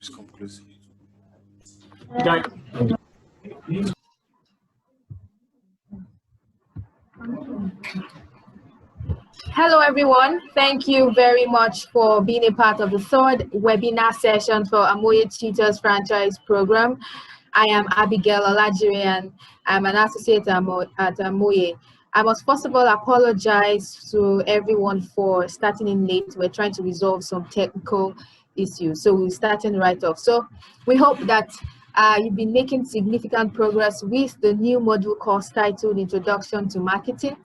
Just come close. Hello everyone, thank you very much for being a part of the third webinar session for Amway Tutor Franchise Program. I am Abigail Olajire and I'm an associate at Amway. I must first of all apologize to everyone for starting in late. We're trying to resolve some technical issues, so we're starting right off. So we hope that you've been making significant progress with the new module course titled Introduction to Marketing.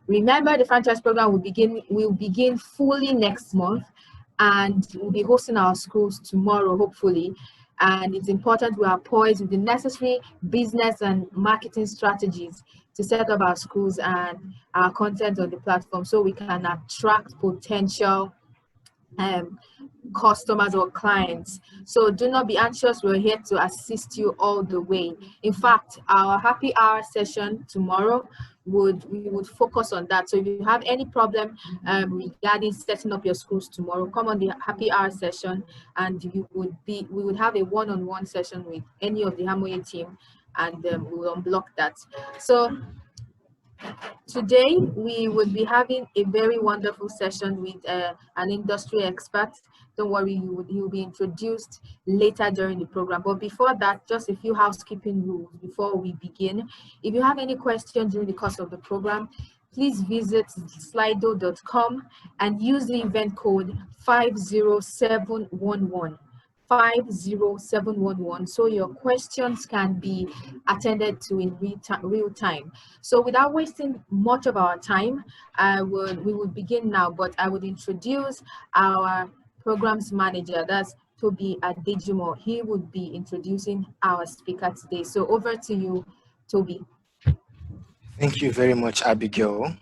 Remember, the franchise program will begin fully next month, and we'll be hosting our schools tomorrow, hopefully. And it's important we are poised with the necessary business and marketing strategies to set up our schools and our content on the platform so we can attract potential customers or clients. So do not be anxious, we're here to assist you all the way. In fact, our happy hour session tomorrow we would focus on that. So if you have any problem regarding setting up your schools tomorrow, come on the happy hour session and we would have a one-on-one session with any of the Amway team, and we will unblock that. So today, we would be having a very wonderful session with an industry expert. Don't worry, he will be introduced later during the program. But before that, just a few housekeeping rules before we begin. If you have any questions during the course of the program, please visit slido.com and use the event code 50711. 50711, so your questions can be attended to in real time. So without wasting much of our time, we would begin now, but I would introduce our programs manager, that's Toby Adejumo. He would be introducing our speaker today. So over to you, Toby. Thank you very much, Abigail.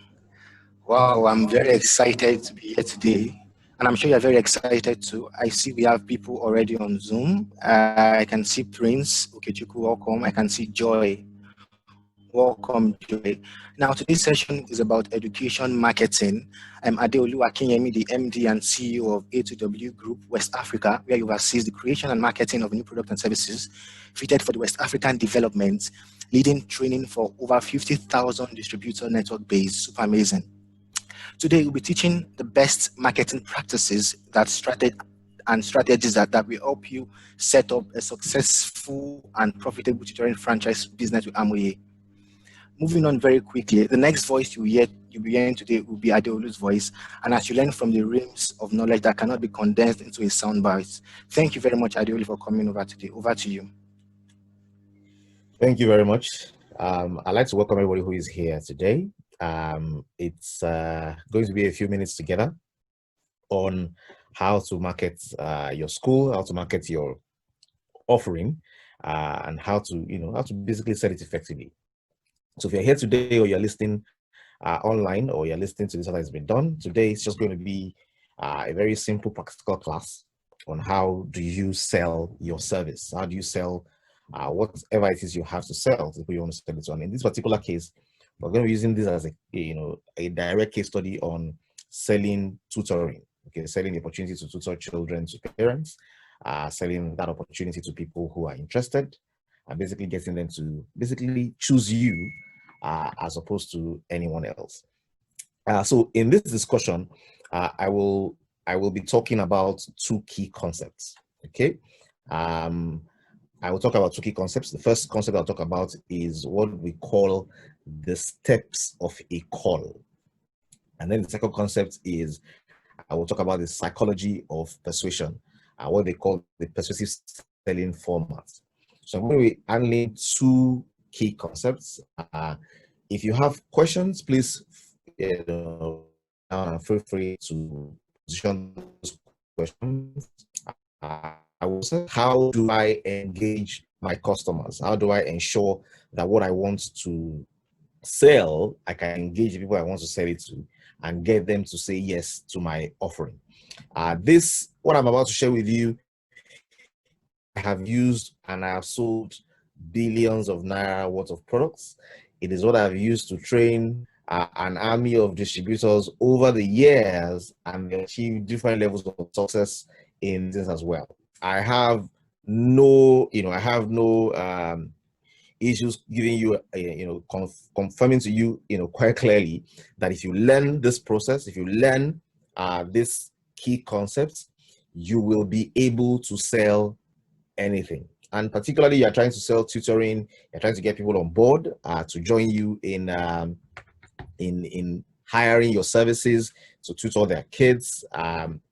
Wow, I'm very excited to be here today. And I'm sure you're very excited too. I see we have people already on Zoom. I can see Prince, Okechukwu, welcome. I can see Joy. Welcome, Joy. Now, today's session is about education marketing. I'm Adeolu Akinyemi, the MD and CEO of A2W Group West Africa, where you oversees the creation and marketing of new products and services fitted for the West African development, leading training for over 50,000 distributor network base. Super amazing. Today, we'll be teaching the best marketing practices strategies that will help you set up a successful and profitable tutoring franchise business with Amway. Moving on very quickly, the next voice you'll be hearing today will be Adeolu's voice, and as you learn from the realms of knowledge that cannot be condensed into a soundbite. Thank you very much, Adeolu, for coming over today. Over to you. Thank you very much. I'd like to welcome everybody who is here today. It's going to be a few minutes together on how to market your school, how to market your offering, and how to basically sell it effectively. So if you're here today, or you're listening online, or you're listening to this that has been done, today it's just going to be a very simple practical class on how do you sell your service, how do you sell whatever it is you have to sell to who you want to sell it on. In this particular case, we're going to be using this as a direct case study on selling tutoring. Okay, selling the opportunity to tutor children to parents, selling that opportunity to people who are interested, and basically getting them to basically choose you as opposed to anyone else. So in this discussion, I will be talking about two key concepts. Okay. I will talk about two key concepts. The first concept I'll talk about is what we call the steps of a call. And then the second concept is I will talk about the psychology of persuasion, what they call the persuasive selling format. So I'm going to be handling two key concepts. If you have questions, please feel free to position those questions. I will say, how do I engage my customers? How do I ensure that what I want to sell, I can engage the people I want to sell it to and get them to say yes to my offering? What I'm about to share with you, I have used and I have sold billions of naira worth of products. It is what I've used to train an army of distributors over the years, and they achieve different levels of success in this as well. I have no, I have no issues giving you, confirming to you, quite clearly that if you learn this process, if you learn this key concepts, you will be able to sell anything. And particularly, you're trying to sell tutoring, you're trying to get people on board to join you in hiring your services to tutor their kids.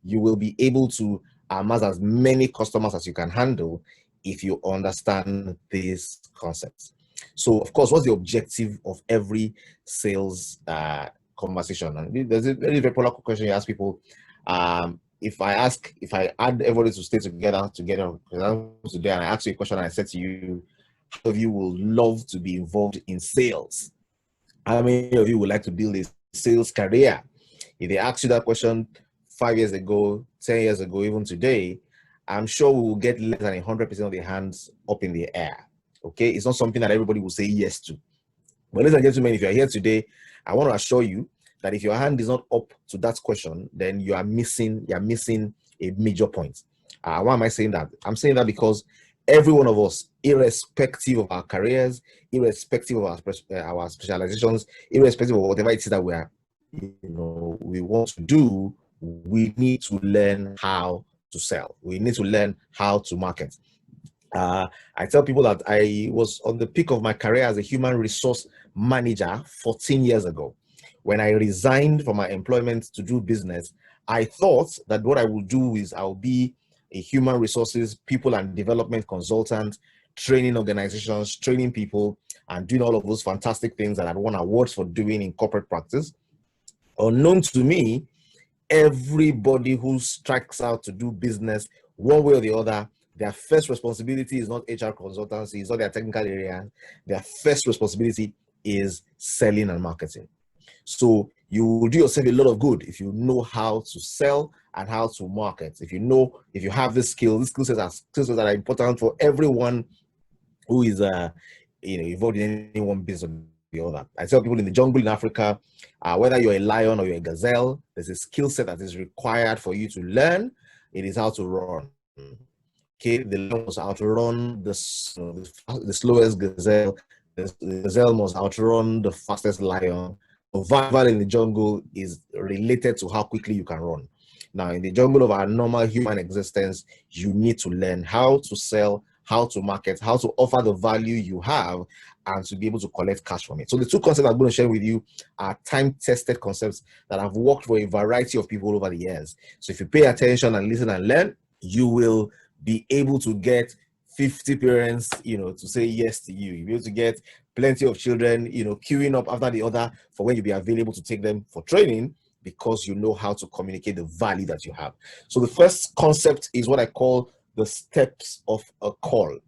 You will be able to amass as many customers as you can handle if you understand these concepts. So, of course, what's the objective of every sales conversation? And there's a very popular question you ask people. If I add everybody to stay together today, and I ask you a question, and I said to you, how many of you will love to be involved in sales? How many of you would like to build a sales career? If they asked you that question 5 years ago, 10 years ago, even today, I'm sure we will get less than 100% of the hands up in the air. Okay, it's not something that everybody will say yes to. But ladies and gentlemen, if you're here today, I want to assure you that if your hand is not up to that question, then you're missing a major point. Why am I saying that? I'm saying that because every one of us, irrespective of our careers, irrespective of our specializations, irrespective of whatever it is that we want to do, we need to learn how to sell. We need to learn how to market. I tell people that I was on the peak of my career as a human resource manager 14 years ago. When I resigned from my employment to do business, I thought that what I would do is I'll be a human resources, people and development consultant, training organizations, training people, and doing all of those fantastic things that I'd won awards for doing in corporate practice. Unknown to me, everybody who strikes out to do business one way or the other, their first responsibility is not HR consultancy, it's not their technical area. Their first responsibility is selling and marketing. So you will do yourself a lot of good if you know how to sell and how to market. If you have this skill, these skill sets that are important for everyone who is involved in any one business or the other. I tell people in the jungle in Africa, whether you're a lion or you're a gazelle, there's a skill set that is required for you to learn. It is how to run. Okay, the lion must outrun the slowest gazelle. The gazelle must outrun the fastest lion. Survival in the jungle is related to how quickly you can run. Now, in the jungle of our normal human existence, you need to learn how to sell, how to market, how to offer the value you have, and to be able to collect cash from it. So the two concepts I'm going to share with you are time-tested concepts that have worked for a variety of people over the years. So if you pay attention and listen and learn, you will be able to get 50 parents, to say yes to you. You'll be able to get plenty of children, queuing up after the other for when you'll be available to take them for training, because you know how to communicate the value that you have. So the first concept is what I call the steps of a call.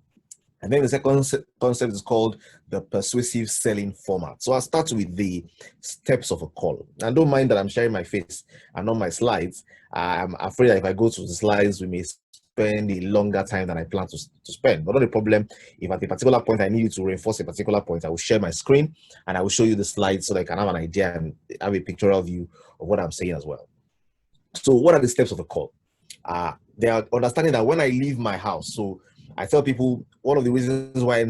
And then the second concept is called the persuasive selling format. So I'll start with the steps of a call. And don't mind that I'm sharing my face and not my slides. I'm afraid that if I go to the slides, we may spend a longer time than I plan to spend. But not a problem. If at a particular point I need you to reinforce a particular point, I will share my screen and I will show you the slides so that I can have an idea and have a pictorial view of what I'm saying as well. So what are the steps of a call? They are understanding that when I leave my house, so I tell people one of the reasons why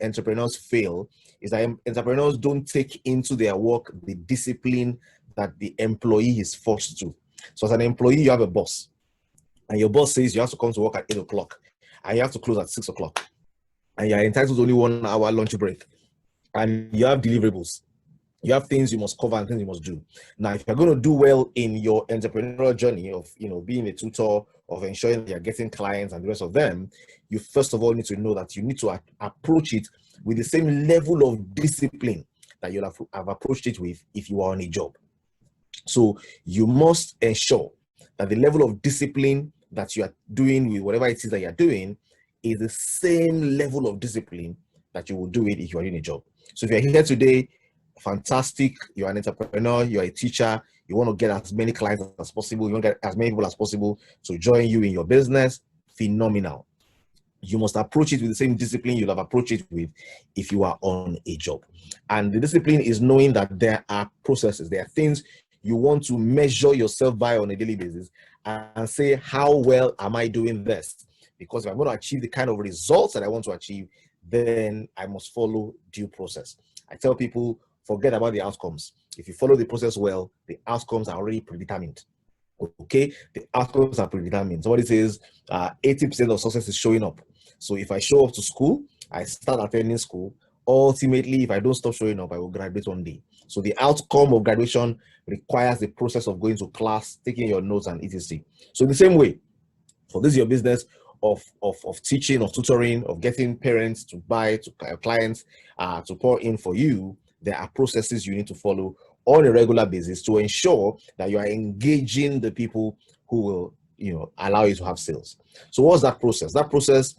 entrepreneurs fail is that entrepreneurs don't take into their work the discipline that the employee is forced to. So as an employee, you have a boss, and your boss says you have to come to work at 8 o'clock, and you have to close at 6 o'clock, and you're entitled to only 1 hour lunch break, and you have deliverables. You have things you must cover and things you must do. Now, if you're going to do well in your entrepreneurial journey of being a tutor, of ensuring that you're getting clients and the rest of them, you first of all need to know that you need to approach it with the same level of discipline that you'll have approached it with if you are on a job. So you must ensure that the level of discipline that you are doing with whatever it is that you're doing is the same level of discipline that you will do it if you are doing a job. So if you're here today, fantastic, you're an entrepreneur, you're a teacher, you want to get as many clients as possible, you want to get as many people as possible to join you in your business, phenomenal. You must approach it with the same discipline you'll have approached it with if you are on a job. And the discipline is knowing that there are processes, there are things you want to measure yourself by on a daily basis and say, how well am I doing this? because if I'm going to achieve the kind of results that I want to achieve, then I must follow due process. I tell people, forget about the outcomes. If you follow the process well, the outcomes are already predetermined. Okay, the outcomes are predetermined. Somebody says 80% of success is showing up. So if I show up to school, I start attending school. Ultimately, if I don't stop showing up, I will graduate one day. So the outcome of graduation requires the process of going to class, taking your notes, and etc. So in the same way, for this your business of teaching, of tutoring, of getting parents to buy, to clients to pour in for you, there are processes you need to follow on a regular basis to ensure that you are engaging the people who will, allow you to have sales. So what's that process? That process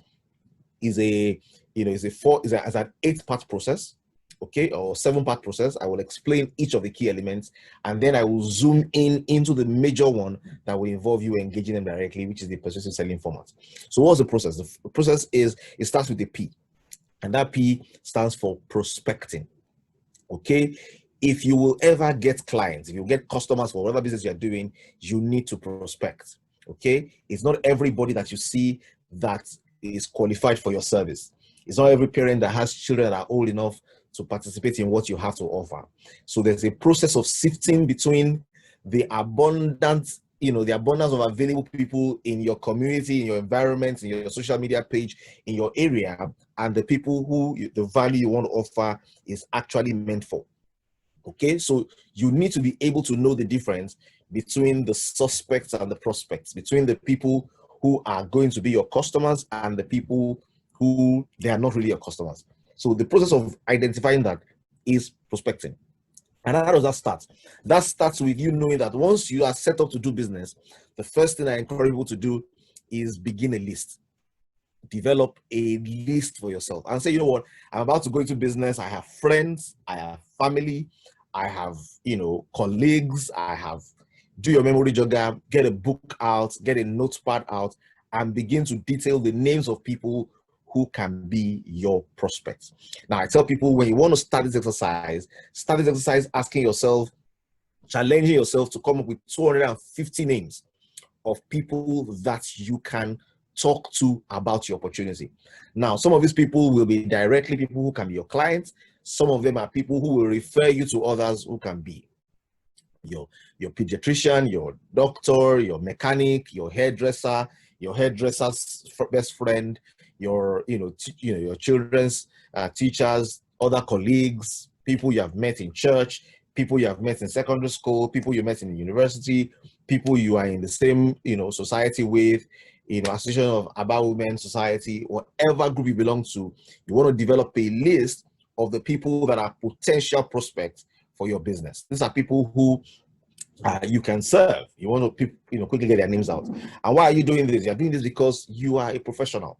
is an 8-part process, okay, or 7-part process. I will explain each of the key elements, and then I will zoom into the major one that will involve you engaging them directly, which is the persuasive selling format. So what's the process? The process is, it starts with a P, and that P stands for prospecting. Okay, if you will ever get clients, if you get customers for whatever business you're doing, you need to prospect. Okay, it's not everybody that you see that is qualified for your service. It's not every parent that has children that are old enough to participate in what you have to offer. So there's a process of sifting between the abundance of available people in your community, in your environment, in your social media page, in your area, and the people who the value you want to offer is actually meant for. Okay, so you need to be able to know the difference between the suspects and the prospects, between the people who are going to be your customers and the people who they are not really your customers. So the process of identifying that is prospecting. And how does that start? That starts with you knowing that once you are set up to do business, the first thing I encourage people to do is begin a list. Develop a list for yourself and say, you know what, I'm about to go into business. I have friends, I have family, I have, colleagues, do your memory jogger, get a book out, get a notepad out, and begin to detail the names of people who can be your prospects. Now, I tell people, when you want to start this exercise asking yourself, challenging yourself to come up with 250 names of people that you can talk to about your opportunity. Now, some of these people will be directly people who can be your clients. Some of them are people who will refer you to others who can be your pediatrician, your doctor, your mechanic, your hairdresser, your hairdresser's best friend, your children's teachers, other colleagues, people you have met in church, people you have met in secondary school, people you met in the university, people you are in the same society with, association of About Women Society, whatever group you belong to. You want to develop a list of the people that are potential prospects for your business. These are people who you can serve. You want to quickly get their names out. And why are you doing this? You're doing this because you are a professional.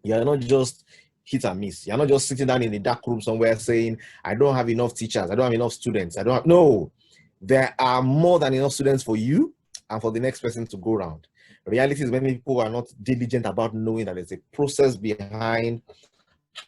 You're not just hit and miss. You're not just sitting down in a dark room somewhere saying, I don't have enough teachers, I don't have enough students, no. There are more than enough students for you and for the next person to go around. The reality is many people are not diligent about knowing that there's a process behind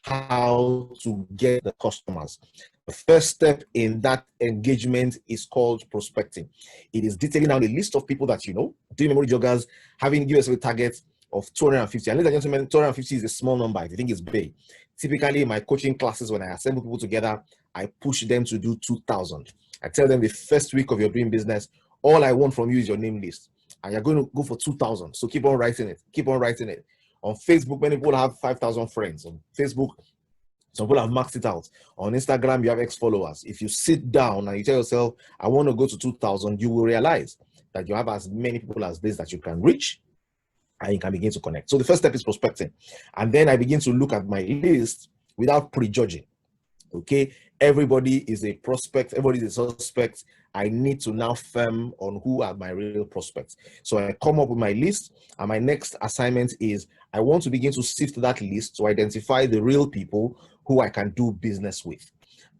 how to get the customers. The first step in that engagement is called prospecting. It is detailing out a list of people that doing memory joggers, having given us a target of 250. And ladies and gentlemen, 250 is a small number if you think it's big. Typically, in my coaching classes, when I assemble people together, I push them to do 2,000. I tell them the first week of your doing business, all I want from you is your name list. And you're going to go for 2,000. So keep on writing it. Keep on writing it. On Facebook, many people have 5,000 friends. On Facebook, some people have maxed it out. On Instagram, you have X followers. If you sit down and you tell yourself, I want to go to 2,000, you will realize that you have as many people as this that you can reach, and you can begin to connect. So the first step is prospecting. And then I begin to look at my list without prejudging. Okay, everybody is a prospect, everybody is a suspect. I need to now firm on who are my real prospects. So I come up with my list, and my next assignment is I want to begin to sift that list to identify the real people who I can do business with.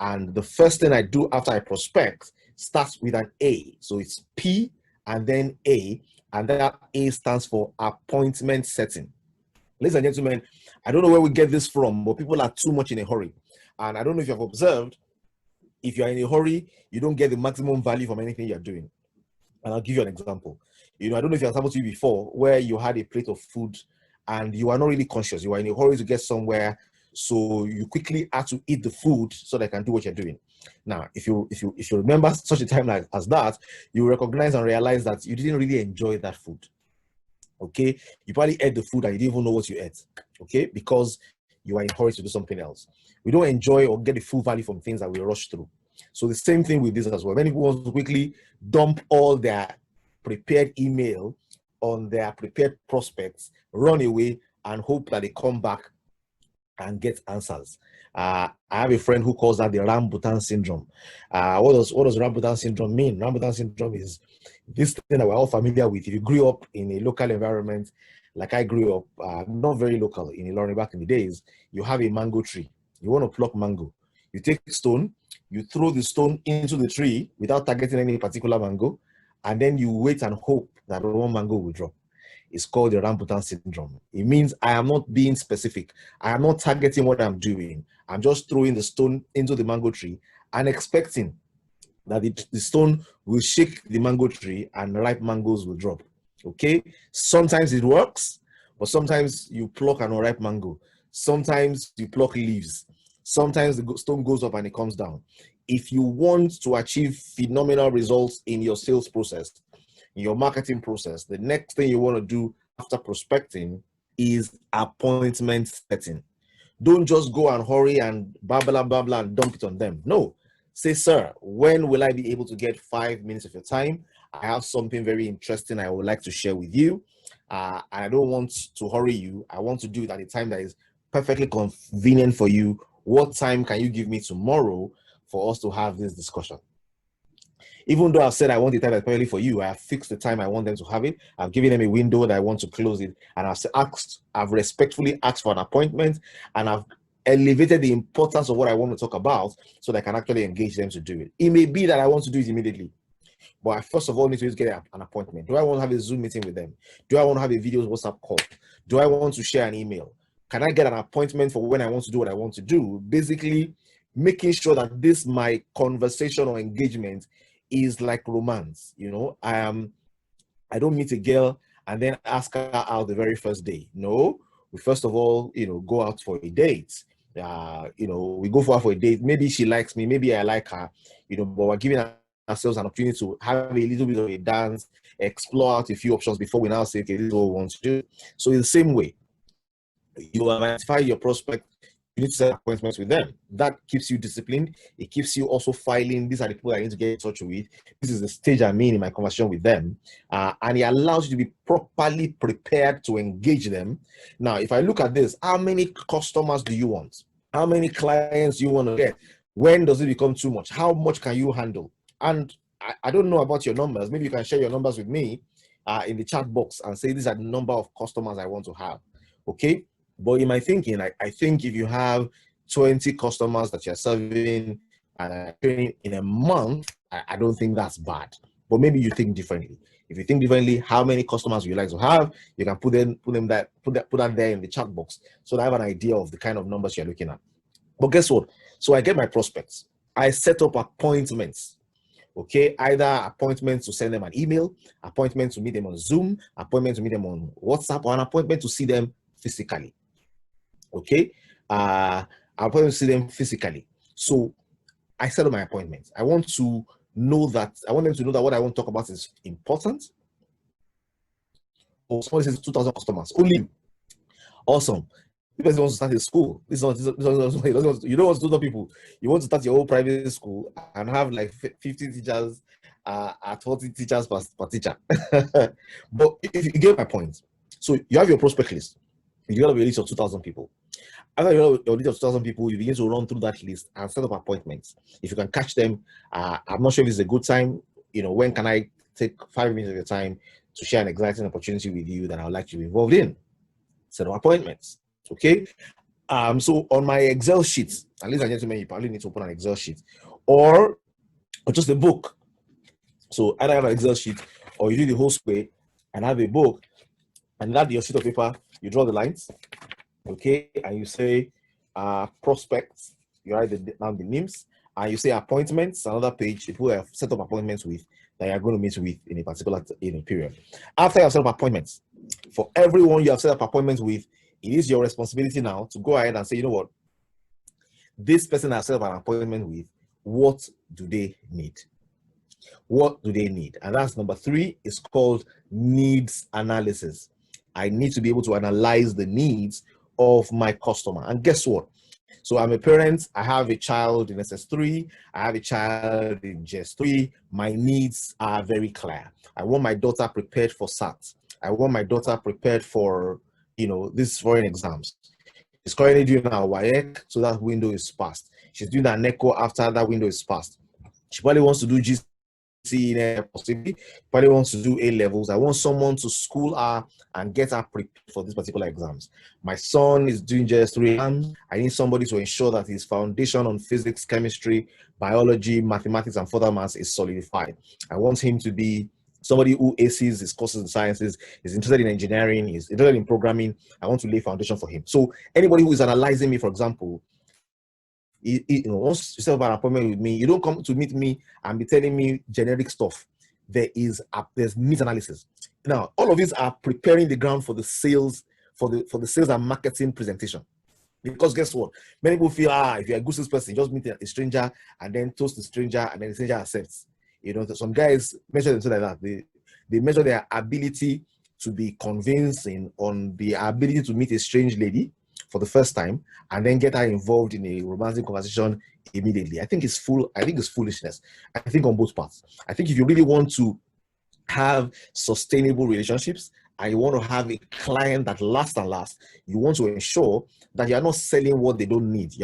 And the first thing I do after I prospect starts with an A. So it's P and then A, and that A stands for appointment setting. Ladies and gentlemen, I don't know where we get this from, but people are too much in a hurry. And I don't know if you have observed, if you're in a hurry, you don't get the maximum value from anything you're doing. And I'll give you an example. I don't know if I've happened to you before, where you had a plate of food and you are not really conscious. You are in a hurry to get somewhere, so you quickly have to eat the food so they can do what you're doing. Now, if you remember such a time as that, you recognize and realize that you didn't really enjoy that food. Okay, you probably ate the food and you didn't even know what you ate. Okay, because you are in a hurry to do something else. We don't enjoy or get the full value from things that we rush through. So the same thing with this as well. Many people want to quickly dump all their prepared email on their prepared prospects, run away, and hope that they come back and get answers. I have a friend who calls that the Rambutan Syndrome. What does Rambutan Syndrome mean? Rambutan Syndrome is this thing that we're all familiar with. If you grew up in a local environment, like I grew up, not very local, in Ilorin back in the days, you have a mango tree. You want to pluck mango. You take a stone, you throw the stone into the tree without targeting any particular mango, and then you wait and hope that one mango will drop. It's called the Rambutan Syndrome. It means I am not being specific. I am not targeting what I'm doing. I'm just throwing the stone into the mango tree and expecting that the stone will shake the mango tree and ripe mangoes will drop. Okay? Sometimes it works, but sometimes you pluck an unripe mango. Sometimes you pluck leaves. Sometimes the stone goes up and it comes down. If you want to achieve phenomenal results in your sales process, in your marketing process, the next thing you want to do after prospecting is appointment setting. Don't just go and hurry and blah, blah, and dump it on them. No. Say, sir, when will I be able to get 5 minutes of your time? I have something very interesting I would like to share with you. I don't want to hurry you. I want to do it at a time that is perfectly convenient for you. What time can you give me tomorrow for us to have this discussion? Even though I've said I want the time that's perfectly for you, I have fixed the time I want them to have it. I've given them a window that I want to close it, and I've respectfully asked for an appointment, and I've elevated the importance of what I want to talk about so that I can actually engage them to do it. It may be that I want to do it immediately, but I first of all need to just get an appointment. Do I want to have a Zoom meeting with them? Do I want to have a video WhatsApp call? Do I want to share an email? Can I get an appointment for when I want to do what I want to do? Basically, making sure that this my conversation or engagement is like romance. You know, I don't meet a girl and then ask her out the very first day. No, we first of all, go out for a date. We go for a date. Maybe she likes me, maybe I like her, but we're giving ourselves an opportunity to have a little bit of a dance, explore out a few options before we now say, okay, this is what we want to do. So in the same way, you identify your prospect, you need to set appointments with them. That keeps you disciplined. It keeps you also filing. These are the people I need to get in touch with. This is the stage I'm in my conversation with them. And it allows you to be properly prepared to engage them. Now, if I look at this, how many customers do you want? How many clients do you want to get? When does it become too much? How much can you handle? And I don't know about your numbers. Maybe you can share your numbers with me in the chat box and say, these are the number of customers I want to have. Okay? But in my thinking, I think if you have 20 customers that you're serving and training in a month, I don't think that's bad. But maybe you think differently. If you think differently, how many customers would you like to have? You can put that there in the chat box so that I have an idea of the kind of numbers you're looking at. But guess what? So I get my prospects. I set up appointments. Okay, either appointments to send them an email, appointments to meet them on Zoom, appointment to meet them on WhatsApp, or an appointment to see them physically. Okay, appointment to see them physically. So I set up my appointments. I want them to know that what I want to talk about is important. Or somebody says 2,000 customers, only you. Awesome. This person wants to start a school. You don't want to tutor people. You want to start your own private school and have like 50 teachers at 40 teachers per teacher. But if you get my point, so you have your prospect list. You have a list of 2,000 people. After you have your list of 2,000 people, you begin to run through that list and set up appointments. If you can catch them, I'm not sure if it's a good time. When can I take 5 minutes of your time to share an exciting opportunity with you that I would like you to be involved in? Set up appointments. Okay. So on my Excel sheet, ladies and gentlemen, you probably need to open an Excel sheet or just a book. So either have an Excel sheet or you do the whole square and have a book, and that your sheet of paper, you draw the lines. Okay, and you say prospects, you write down the names, and you say appointments, another page, people have set up appointments with. that you're going to meet with in a particular period. After you have set up appointments, for everyone you have set up appointments with, it is your responsibility now to go ahead and say, you know what, this person has set up an appointment with, what do they need? What do they need? And that's number 3. It's called needs analysis. I need to be able to analyze the needs of my customer. And guess what? So I'm a parent, I have a child in SS3, I have a child in JS3. My needs are very clear. I want my daughter prepared for SAT. I want my daughter prepared for, these foreign exams. She's currently doing her WAEC, so that window is passed. She's doing her NECO after that window is passed. She probably wants to do GCE, possibly. Probably wants to do A levels. I want someone to school her and get her prepared for these particular exams. My son is doing JS3 exams. I need somebody to ensure that his foundation on physics, chemistry, biology, mathematics, and further maths is solidified. I want him to be somebody who aces his courses in sciences, is interested in engineering, is interested in programming. I want to lay foundation for him. So anybody who is analyzing me, for example, once you set up an appointment with me, you don't come to meet me and be telling me generic stuff. There's needs analysis. Now, all of these are preparing the ground for the sales, for the sales and marketing presentation. Because guess what? Many people feel, if you're a good salesperson, you just meet a stranger and then toast the stranger and then the stranger accepts. Some guys measure themselves like that. They measure their ability to be convincing on the ability to meet a strange lady for the first time and then get her involved in a romantic conversation immediately. I think it's foolishness. I think on both parts. I think if you really want to have sustainable relationships and you want to have a client that lasts and lasts, you want to ensure that you're not selling what they don't need.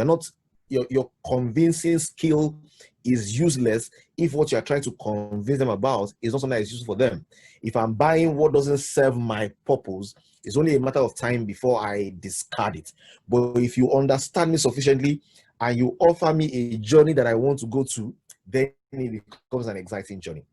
Your convincing skill is useless if what you're trying to convince them about is not something that is useful for them. If I'm buying what doesn't serve my purpose, it's only a matter of time before I discard it. But if you understand me sufficiently and you offer me a journey that I want to go to, then it becomes an exciting journey.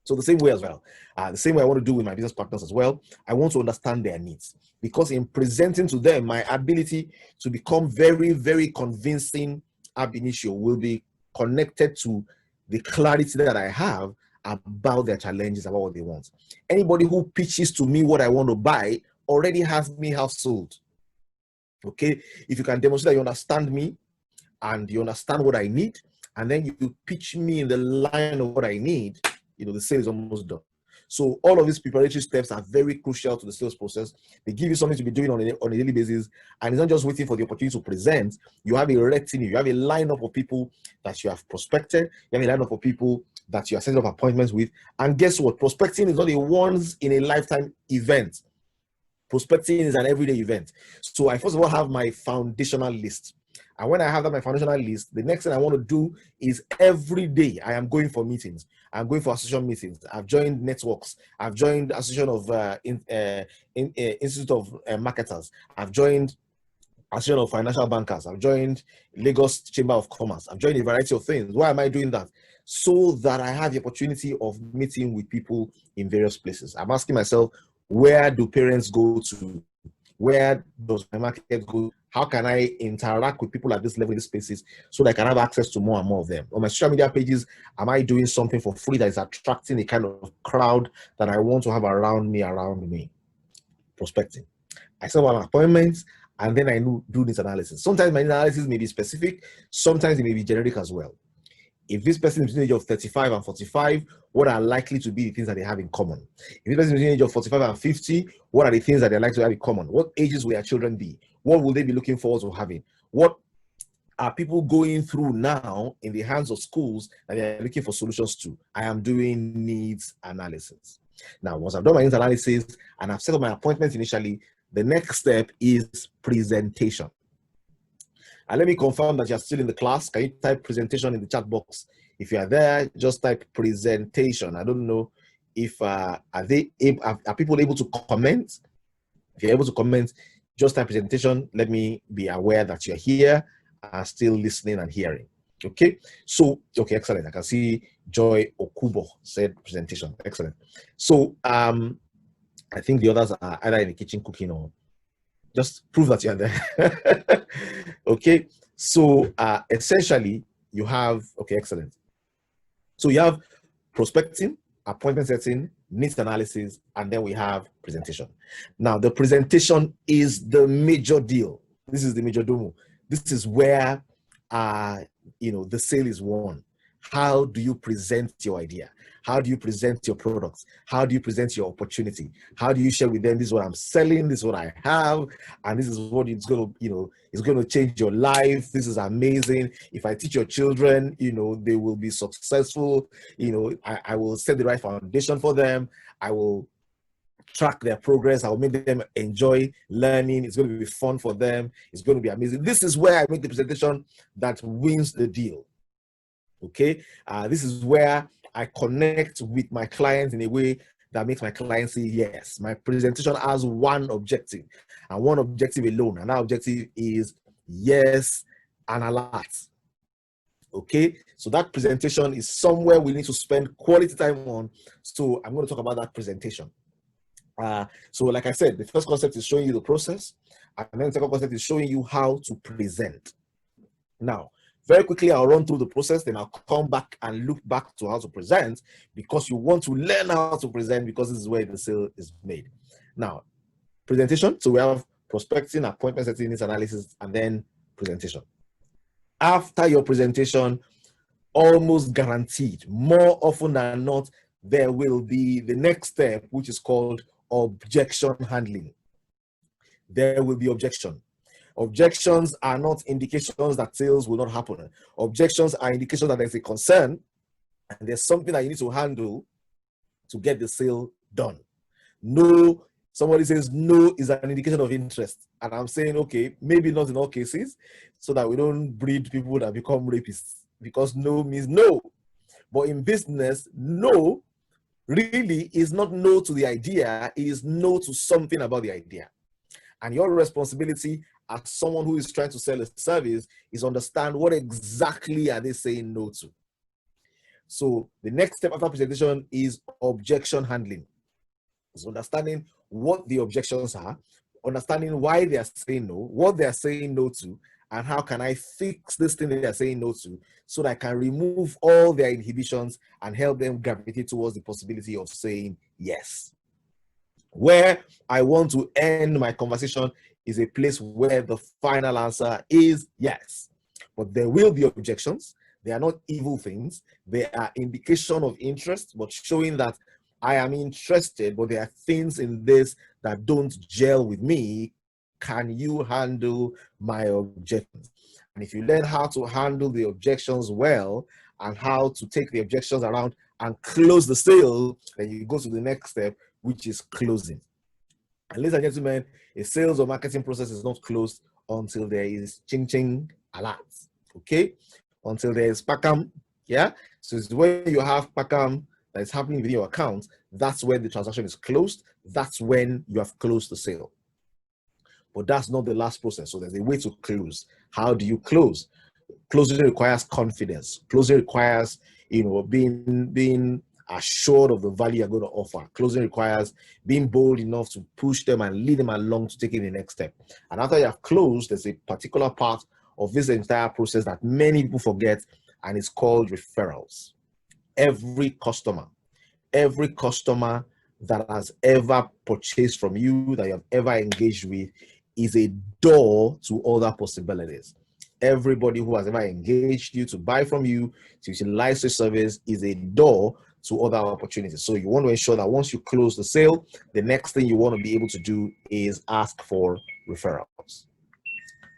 So the same way as well, the same way I want to do with my business partners as well, I want to understand their needs. Because in presenting to them, my ability to become very, very convincing ab initio will be connected to the clarity that I have about their challenges, about what they want. Anybody who pitches to me what I want to buy already has me half sold. Okay? If you can demonstrate that you understand me and you understand what I need, and then you pitch me in the line of what I need, the sale is almost done. So all of these preparatory steps are very crucial to the sales process. They give you something to be doing on a daily basis, and it's not just waiting for the opportunity to present. You have a retinue, you have a lineup of people that you have prospected, you have a lineup of people that you are setting up appointments with. And guess what? Prospecting is not a once in a lifetime event. Prospecting is an everyday event. So I first of all have my foundational list. And when I have my foundational list, the next thing I want to do is every day I am going for meetings. I'm going for association meetings. I've joined networks. I've joined Association of Institute of Marketers. I've joined Association of Financial Bankers. I've joined Lagos Chamber of Commerce. I've joined a variety of things. Why am I doing that? So that I have the opportunity of meeting with people in various places. I'm asking myself, where do parents go to? Where does my market go? How can I interact with people at this level in these spaces so that I can have access to more and more of them? On my social media pages, am I doing something for free that is attracting the kind of crowd that I want to have around me? Prospecting. I set up an appointment and then I do this analysis. Sometimes my analysis may be specific, sometimes it may be generic as well. If this person is between the age of 35 and 45, what are likely to be the things that they have in common? If this person is between the age of 45 and 50, what are the things that they like to have in common? What ages will their children be? What will they be looking forward to having? What are people going through now in the hands of schools that they're looking for solutions to? I am doing needs analysis. Now, once I've done my needs analysis and I've set up my appointments initially, the next step is presentation. And let me confirm that you're still in the class. Can you type presentation in the chat box? If you are there, just type presentation. I don't know if are people able to comment? If you're able to comment, just type presentation. Let me be aware that you're here and still listening and hearing. Okay, so excellent. I can see Joy Okubo said presentation. Excellent. So I think the others are either in the kitchen cooking or just prove that you're there. Okay, so essentially you have, excellent. So you have prospecting, appointment setting, needs analysis, and then we have presentation. Now, the presentation is the major deal. This is the major domo. This is where the sale is won. How do you present your idea? How do you present your products? How do you present your opportunity? How do you share with them, this is what I'm selling, this is what I have, and this is what it's going to, it's going to change your life. This is amazing. If I teach your children, they will be successful. I will set the right foundation for them. I will track their progress. I will make them enjoy learning. It's going to be fun for them. It's going to be amazing. This is where I make the presentation that wins the deal. Okay, this is where I connect with my clients in a way that makes my clients say yes. My presentation has one objective, and one objective alone, and that objective is yes and a lot. Okay, so that presentation is somewhere we need to spend quality time on. So I'm going to talk about that presentation. So like I said, the first concept is showing you the process, and then the second concept is showing you how to present. Now, very quickly, I'll run through the process, then I'll come back and look back to how to present, because you want to learn how to present, because this is where the sale is made. Now, presentation. So we have prospecting, appointment setting, needs analysis, and then presentation. After your presentation, almost guaranteed, more often than not, there will be the next step, which is called objection handling. There will be objection. Objections are not indications that sales will not happen. Objections are indications that there's a concern and there's something that you need to handle to get the sale done. No, somebody says no is an indication of interest. And I'm saying, okay, maybe not in all cases, so that we don't breed people that become rapists, because no means no. But in business, no really is not no to the idea, it is no to something about the idea. And your responsibility as someone who is trying to sell a service is understand what exactly are they saying no to. So the next step after presentation is objection handling. It's understanding what the objections are, understanding why they are saying no, what they are saying no to, and how can I fix this thing they are saying no to, so that I can remove all their inhibitions and help them gravitate towards the possibility of saying yes. Where I want to end my conversation is a place where the final answer is yes. But there will be objections. They are not evil things. They are indication of interest, but showing that I am interested, but there are things in this that don't gel with me. Can you handle my objections? And if you learn how to handle the objections well, and how to take the objections around and close the sale, then you go to the next step, which is closing. And ladies and gentlemen, a sales or marketing process is not closed until there is ching alert. Okay, until there is pakam. Yeah, so it's when you have pakam that is happening within your account, that's when the transaction is closed. That's when you have closed the sale. But that's not the last process. So there's a way to close. How do you close? Closing requires confidence. Closing requires, being assured of the value you're going to offer. Closing requires being bold enough to push them and lead them along to taking the next step. And after you have closed, there's a particular part of this entire process that many people forget, and it's called referrals. Every customer that has ever purchased from you, that you have ever engaged with, is a door to other possibilities. Everybody who has ever engaged you to buy from you, to utilize your service, is a door to other opportunities. So you want to ensure that once you close the sale, the next thing you want to be able to do is ask for referrals.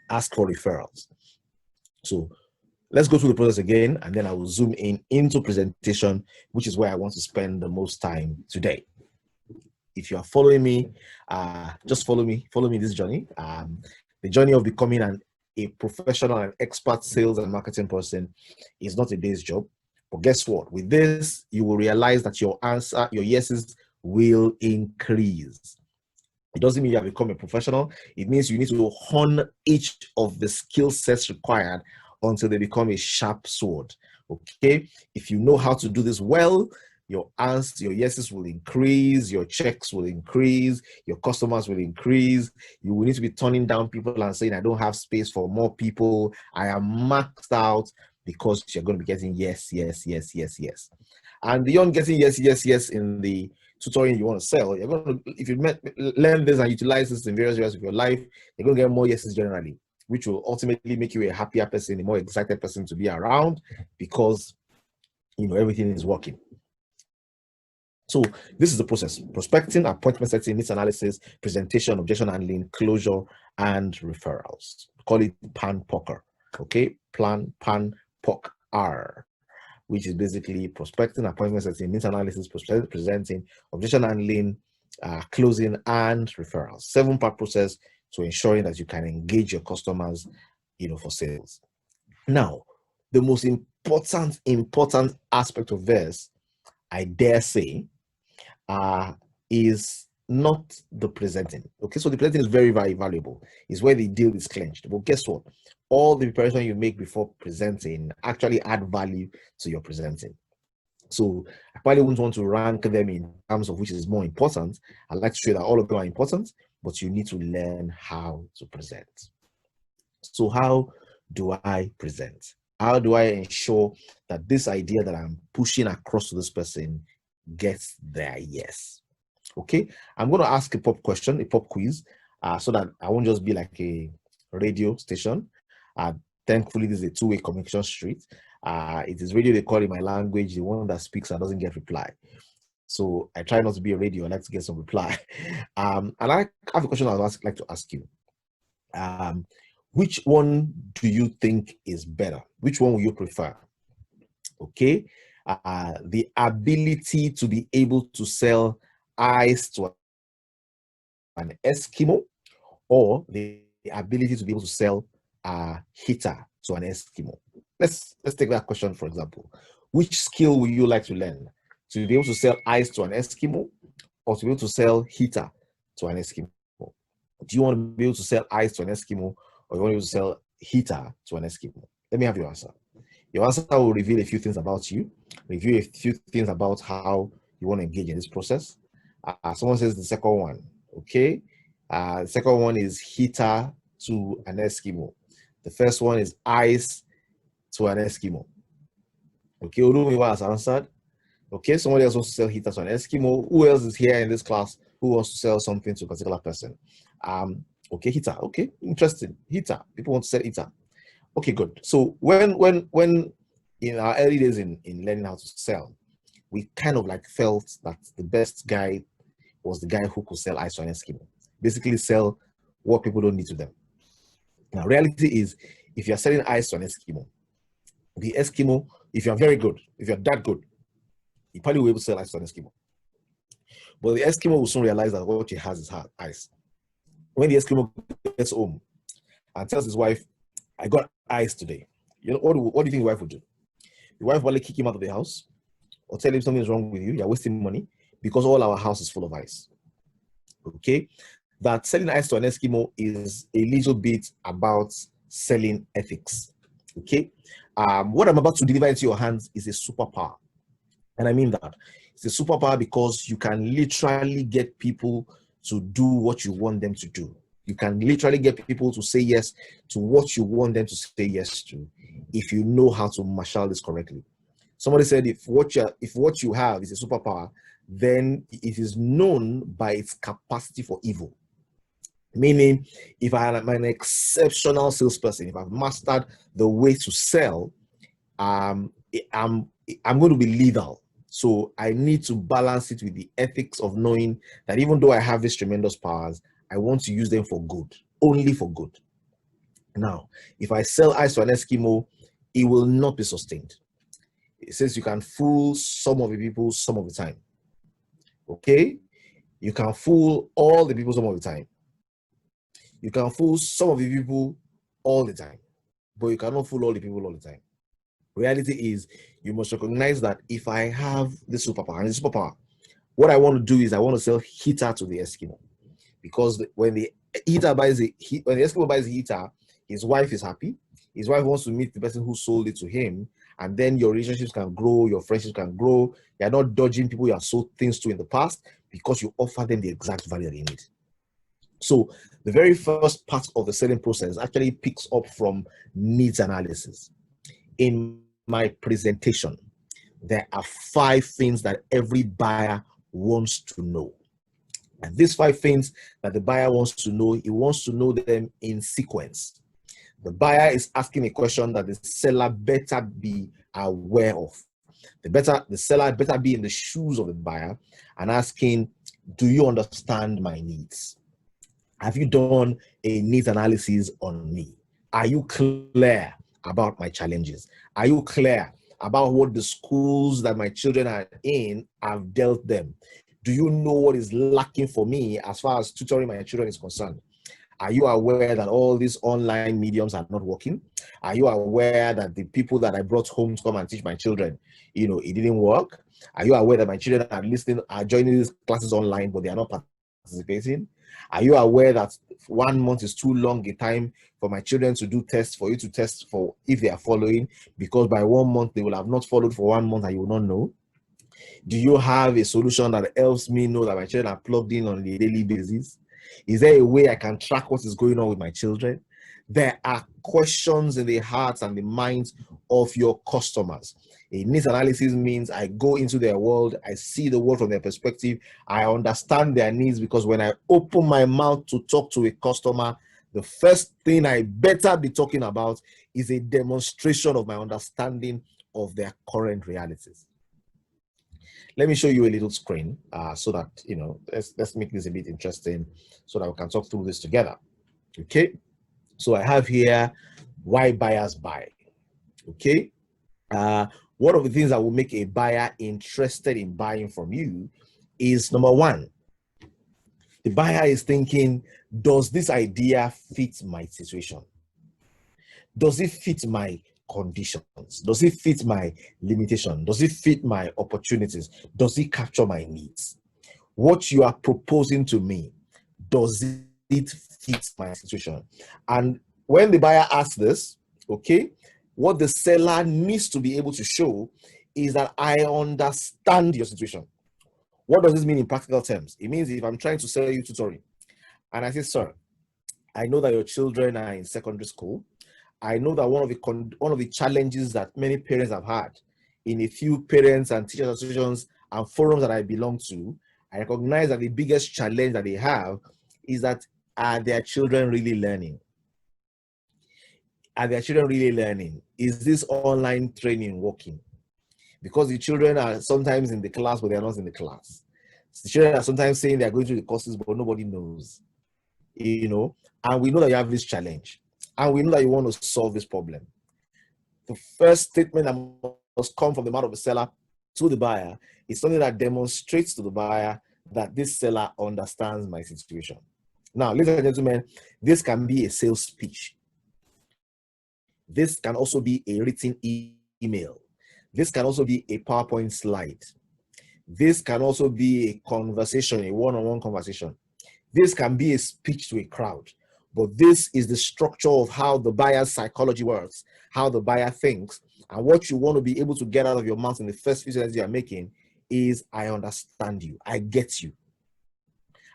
Ask for referrals. So let's go through the process again, and then I will zoom in into presentation, which is where I want to spend the most time today. If you are following me, just follow me this journey. The journey of becoming a professional and expert sales and marketing person is not a day's job. But guess what? With this, you will realize that your yeses will increase. It doesn't mean you have become a professional. It means you need to hone each of the skill sets required until they become a sharp sword. Okay? If you know how to do this well, your yeses will increase, your checks will increase, your customers will increase. You will need to be turning down people and saying, I don't have space for more people. I am maxed out, because you're going to be getting yes, yes, yes, yes, yes. And beyond getting yes, yes, yes in the tutoring you want to sell, you're going to, if you learn this and utilize this in various areas of your life, you're going to get more yeses generally, which will ultimately make you a happier person, a more excited person to be around, because everything is working. So this is the process: prospecting, appointment setting, needs analysis, presentation, objection handling, closure, and referrals. Call it PAN POCR. Okay, plan, PAN POC R, which is basically prospecting, appointment setting, needs analysis, presenting, objection handling, closing, and referrals. 7-part process to ensuring that you can engage your customers, for sales. Now, the most important aspect of this, I dare say, is not the presenting. Okay, so the presenting is very, very valuable. It's where the deal is clenched. But guess what? All the preparation you make before presenting actually add value to your presenting. So I probably wouldn't want to rank them in terms of which is more important. I'd like to show you that all of them are important, but you need to learn how to present. So how do I present? How do I ensure that this idea that I'm pushing across to this person gets their yes? Okay, I'm going to ask a pop question, a pop quiz, so that I won't just be like a radio station. Thankfully, this is a two-way communication street. It is radio, they call it my language, the one that speaks and doesn't get reply. So I try not to be a radio, I like to get some reply. And I have a question I'd like to ask you. Which one do you think is better? Which one will you prefer? Okay, the ability to be able to sell ice to an Eskimo, or the ability to be able to sell a heater to an Eskimo? Let's take that question, for example. Which skill will you like to learn? To be able to sell ice to an Eskimo, or to be able to sell heater to an Eskimo? Do you want to be able to sell ice to an Eskimo, or you want to be able to sell heater to an Eskimo? Let me have your answer. Your answer will reveal a few things about you, reveal a few things about how you want to engage in this process. Someone says the second one. Okay, the second one is heater to an Eskimo. The first one is ice to an Eskimo. Okay, Olumiwa has answered. Okay, somebody else wants to sell heater to an Eskimo. Who else is here in this class who wants to sell something to a particular person? Okay, heater. Okay, interesting. Heater. People want to sell heater. Okay, good. So when in our early days in learning how to sell, we kind of like felt that the best guy was the guy who could sell ice to an Eskimo. Basically sell what people don't need to them. Now, reality is, if you're selling ice to an Eskimo, the Eskimo, if you're very good, if you're that good, you probably will be able to sell ice to an Eskimo. But the Eskimo will soon realize that what he has is ice. When the Eskimo gets home and tells his wife, I got ice today, what do you think the wife would do? The wife will kick him out of the house or tell him something is wrong with you, you're wasting money, because all our house is full of ice. Okay? That selling ice to an Eskimo is a little bit about selling ethics. Okay? What I'm about to deliver into your hands is a superpower. And I mean that. It's a superpower because you can literally get people to do what you want them to do. You can literally get people to say yes to what you want them to say yes to, if you know how to marshal this correctly. Somebody said if what you have is a superpower, then it is known by its capacity for evil. Meaning, if I am an exceptional salesperson, if I've mastered the way to sell, I'm going to be lethal. So I need to balance it with the ethics of knowing that even though I have these tremendous powers, I want to use them for good, only for good. Now, if I sell ice to an Eskimo, it will not be sustained. It says you can fool some of the people some of the time. Okay? You can fool all the people some of the time. You can fool some of the people all the time, but you cannot fool all the people all the time. Reality is, you must recognize that if I have this superpower, and this superpower, what I want to do is I want to sell heater to the Eskimo, because when the Eskimo buys the heater, his wife is happy. His wife wants to meet the person who sold it to him, and then your relationships can grow, your friendships can grow. You're not dodging people you have sold things to in the past because you offer them the exact value that they need. So the very first part of the selling process actually picks up from needs analysis. In my presentation, there are 5 things that every buyer wants to know. And these 5 things that the buyer wants to know, he wants to know them in sequence. The buyer is asking a question that the seller better be aware of. The seller better be in the shoes of the buyer and asking, do you understand my needs? Have you done a needs analysis on me? Are you clear about my challenges? Are you clear about what the schools that my children are in have dealt them? Do you know what is lacking for me as far as tutoring my children is concerned? Are you aware that all these online mediums are not working? Are you aware that the people that I brought home to come and teach my children, it didn't work? Are you aware that my children are joining these classes online, but they are not participating? Are you aware that 1 month is too long a time for my children to do tests, for you to test for if they are following, because by 1 month they will have not followed for 1 month and you will not know? Do you have a solution that helps me know that my children are plugged in on a daily basis? Is there a way I can track what is going on with my children? There are questions in the hearts and the minds of your customers. A needs analysis means I go into their world, I see the world from their perspective, I understand their needs, because when I open my mouth to talk to a customer, the first thing I better be talking about is a demonstration of my understanding of their current realities. Let me show you a little screen so that, let's make this a bit interesting so that we can talk through this together. Okay, so I have here why buyers buy. Okay, one of the things that will make a buyer interested in buying from you is, number 1, the buyer is thinking, does this idea fit my situation? Does it fit my conditions? Does it fit my limitation? Does it fit my opportunities? Does it capture my needs? What you are proposing to me, does it fit my situation? And when the buyer asks this, okay, what the seller needs to be able to show is that I understand your situation. What does this mean in practical terms? It means if I'm trying to sell you tutoring and I say, sir, I know that your children are in secondary school. I know that one of the challenges that many parents have had in a few parents and teachers associations and forums that I belong to, I recognize that the biggest challenge that they have is that, are their children really learning? Are their children really learning? Is this online training working? Because the children are sometimes in the class, but they are not in the class. The children are sometimes saying they are going through the courses, but nobody knows. And we know that you have this challenge. And we know that you want to solve this problem. The first statement that must come from the mouth of the seller to the buyer is something that demonstrates to the buyer that this seller understands my situation. Now, ladies and gentlemen, this can be a sales speech. This can also be a written email. This can also be a PowerPoint slide. This can also be a conversation, a one-on-one conversation. This can be a speech to a crowd. But this is the structure of how the buyer's psychology works, how the buyer thinks, and what you want to be able to get out of your mouth in the first few sentences you are making is, I understand you. I get you.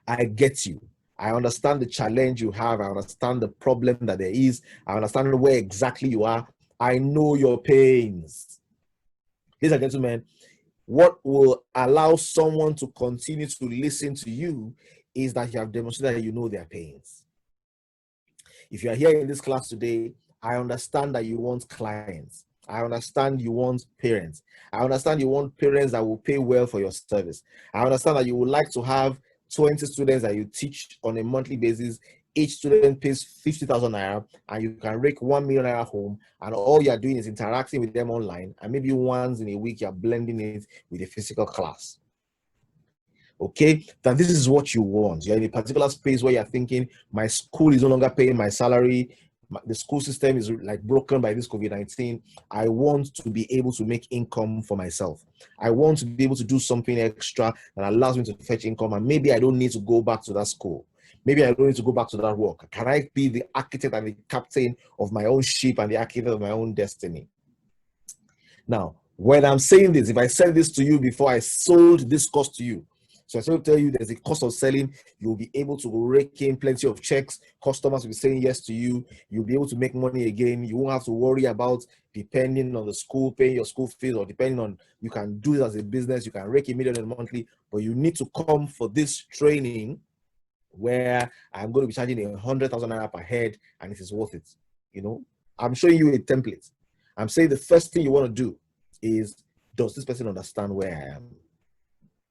I get you. I understand the challenge you have. I understand the problem that there is. I understand where exactly you are. I know your pains. Ladies and gentlemen, what will allow someone to continue to listen to you is that you have demonstrated that you know their pains. If you are here in this class today, I understand that you want clients. I understand you want parents. I understand you want parents that will pay well for your service. I understand that you would like to have 20 students that you teach on a monthly basis. Each student pays 50,000 naira and you can rake 1 million naira home, and all you're doing is interacting with them online, and maybe once in a week you're blending it with a physical class. Okay, that this is what you want. You're in a particular space where you're thinking, my school is no longer paying my salary, the school system is like broken by this COVID-19. I want to be able to make income for myself. I want to be able to do something extra that allows me to fetch income, and maybe I don't need to go back to that school. Maybe I don't need to go back to that work. Can I be the architect and the captain of my own ship and the architect of my own destiny? Now, when I'm saying this, if I said this to you before I sold this course to you, So I still tell you there's a cost of selling. You'll be able to rake in plenty of checks. Customers will be saying yes to you. You'll be able to make money again. You won't have to worry about depending on the school, paying your school fees, or depending on, you can do it as a business. You can rake $1 million monthly, but you need to come for this training where I'm going to be charging 100,000 naira per head, and it is worth it. You know, I'm showing you a template. I'm saying the first thing you want to do is, does this person understand where I am?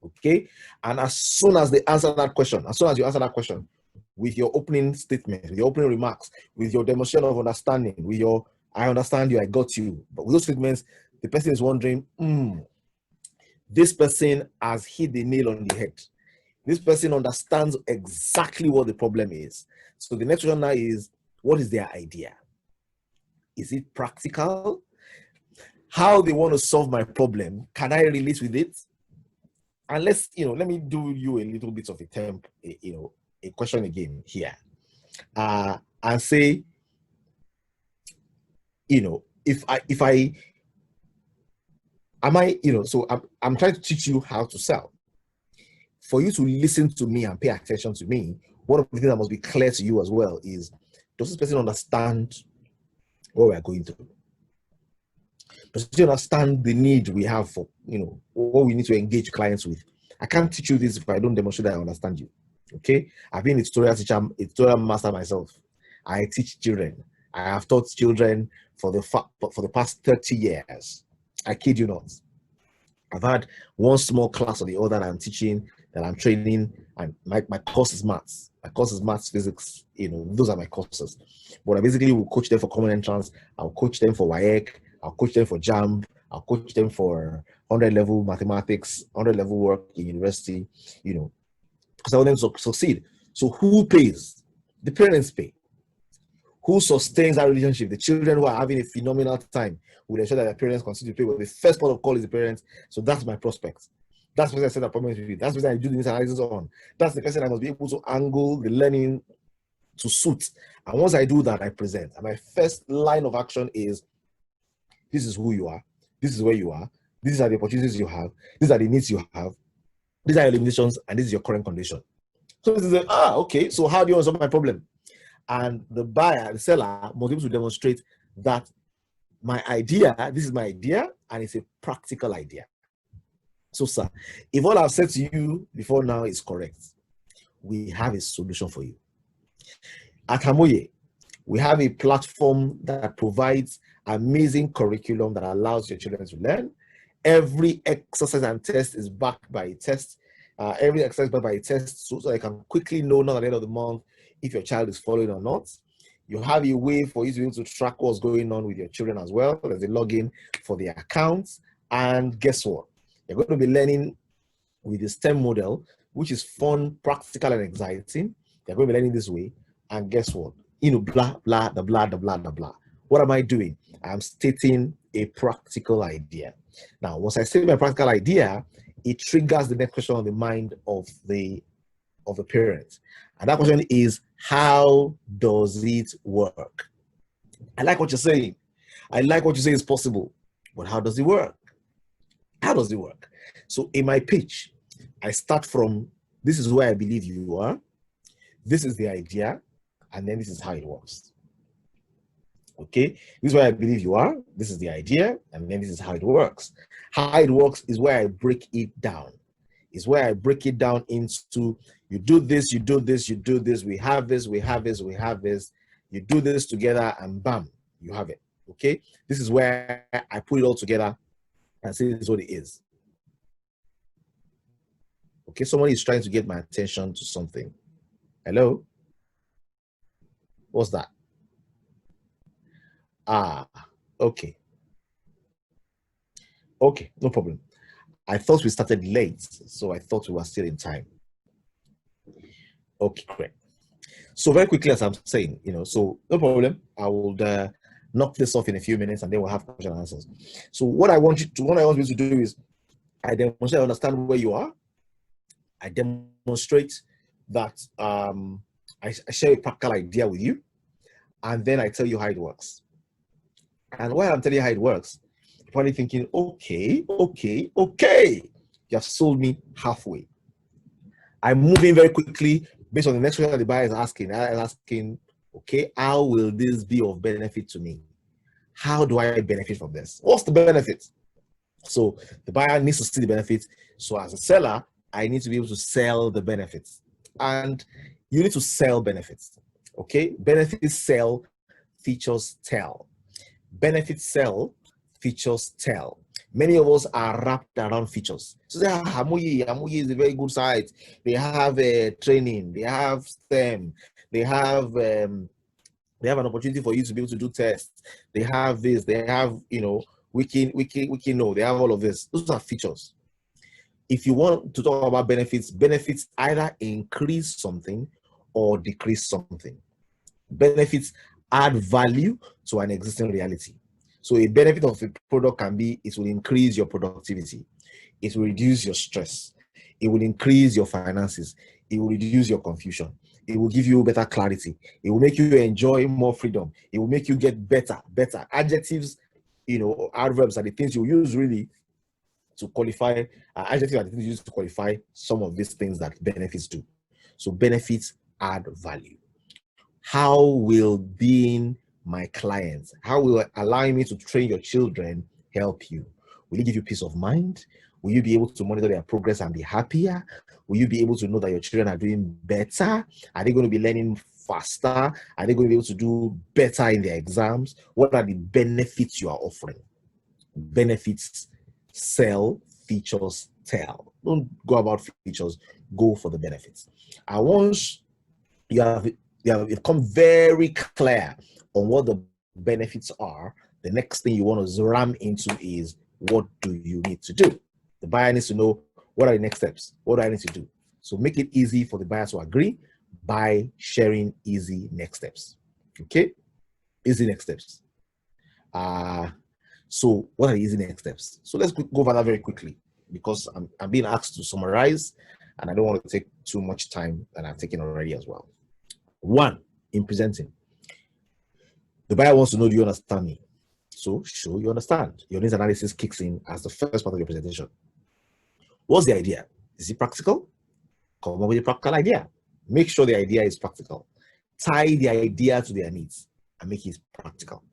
Okay, and as soon as they answer that question, as soon as you answer that question with your opening statement, with your opening remarks, with your demonstration of understanding, with your I understand you, I got you, but with those statements, the person is wondering, this person has hit the nail on the head. This person understands exactly what the problem is. So the next question now is, what is their idea? Is it practical? How they want to solve my problem? Can I relate with it? And let's, let me do you a little bit of a question again here. And say, so I'm trying to teach you how to sell. For you to listen to me and pay attention to me, one of the things that must be clear to you as well is, does this person understand what we are going through? Does he understand the need we have for, what we need to engage clients with? I can't teach you this if I don't demonstrate that I understand you. Okay? I've been a tutorial teacher, a tutorial master myself. I teach children. I have taught children for the past 30 years. I kid you not. I've had one small class or the other that I'm teaching, that I'm training, and my course is maths. My course is maths, physics, those are my courses. But I basically will coach them for common entrance. I'll coach them for WAEC. I'll coach them for JAM. I'll coach them for 100 level mathematics, 100 level work in university, because I want them to succeed. So who pays? The parents pay. Who sustains that relationship? The children who are having a phenomenal time will ensure that their parents continue to pay. But the first port of call is the parents. So that's my prospect. That's the person I set appointments with. That's the person I do this analysis on. That's the person I must be able to angle the learning to suit. And once I do that, I present. And my first line of action is, this is who you are. This is where you are. These are the opportunities you have. These are the needs you have. These are your limitations, and this is your current condition. So this is okay. So how do you want to solve my problem? And the buyer, the seller, must be able to demonstrate that my idea, this is my idea, and it's a practical idea. So, sir, if all I've said to you before now is correct, we have a solution for you. At Amway, we have a platform that provides amazing curriculum that allows your children to learn. Every exercise and test is backed by a test. Every exercise is backed by a test, so I can quickly know now at the end of the month if your child is following or not. You have a way for you to be able to track what's going on with your children as well. There's a login for their accounts. And guess what? You're going to be learning with the STEM model, which is fun, practical, and exciting. You're going to be learning this way. And guess what? Blah, blah, the blah, the blah, the blah. What am I doing? I'm stating a practical idea. Now, once I state my practical idea, it triggers the next question on the mind of the parent. And that question is, how does it work? I like what you're saying. I like what you say is possible, but how does it work? How does it work? So in my pitch, I start from, this is where I believe you are. This is the idea. And then this is how it works. Okay, this is where I believe you are. This is the idea. And then this is how it works. How it works is where I break it down. Is where I break it down into, you do this, you do this, you do this, we have this, we have this, we have this. You do this together and bam, you have it. Okay, this is where I put it all together and say this is what it is. Okay, somebody is trying to get my attention to something. Hello? What's that? Okay. Okay, no problem. I thought we started late, so I thought we were still in time. Okay, great. So very quickly, as I'm saying, so no problem. I will knock this off in a few minutes, and then we'll have question and answers. So what I want you to do is, I demonstrate, I understand where you are. I demonstrate that I share a practical idea with you, and then I tell you how it works. And while I'm telling you how it works, you're probably thinking, okay, you have sold me halfway. I'm moving very quickly based on the next question that the buyer is asking. I'm asking, okay, how will this be of benefit to me? How do I benefit from this? What's the benefit? So the buyer needs to see the benefits. So as a seller, I need to be able to sell the benefits. And you need to sell benefits. Okay? Benefits sell, features tell. Benefits sell, features tell. Many of us are wrapped around features. So say, Amuyi is a very good site. They have training, they have STEM, they have an opportunity for you to be able to do tests. They have this, they have, wiki know, they have all of this. Those are features. If you want to talk about benefits, benefits either increase something or decrease something. Benefits add value to an existing reality. So a benefit of a product can be, it will increase your productivity. It will reduce your stress. It will increase your finances. It will reduce your confusion. It will give you better clarity. It will make you enjoy more freedom. It will make you get better. Adjectives, adverbs are the things you use really to qualify. Adjectives are the things you use to qualify some of these things that benefits do. So benefits add value. How will being my client, how will allowing me to train your children help you? Will it give you peace of mind? Will you be able to monitor their progress and be happier? Will you be able to know that your children are doing better? Are they going to be learning faster? Are they going to be able to do better in their exams? What are the benefits you are offering? Benefits sell, features tell. Don't go about features, go for the benefits. And once you have become very clear on what the benefits are, the next thing you want to ram into is, what do you need to do? The buyer needs to know, what are the next steps? What do I need to do? So make it easy for the buyer to agree by sharing easy next steps. Okay? Easy next steps. So what are the easy next steps? So let's go over that very quickly, because I'm being asked to summarize and I don't want to take too much time that I've taken already as well. 1, in presenting. The buyer wants to know, do you understand me? So show you understand. Your needs analysis kicks in as the first part of your presentation. What's the idea? Is it practical? Come up with a practical idea. Make sure the idea is practical. Tie the idea to their needs and make it practical.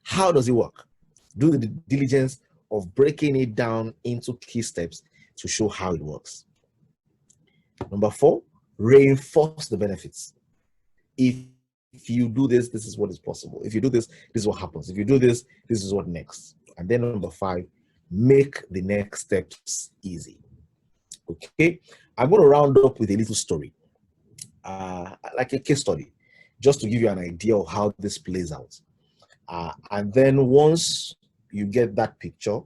How does it work? Do the diligence of breaking it down into key steps to show how it works. Number 4, reinforce the benefits. If you do this, this is what is possible. If you do this, this is what happens. If you do this, this is what next. And then number 5, make the next steps easy. Okay, I'm going to round up with a little story, like a case study, just to give you an idea of how this plays out. And then once you get that picture,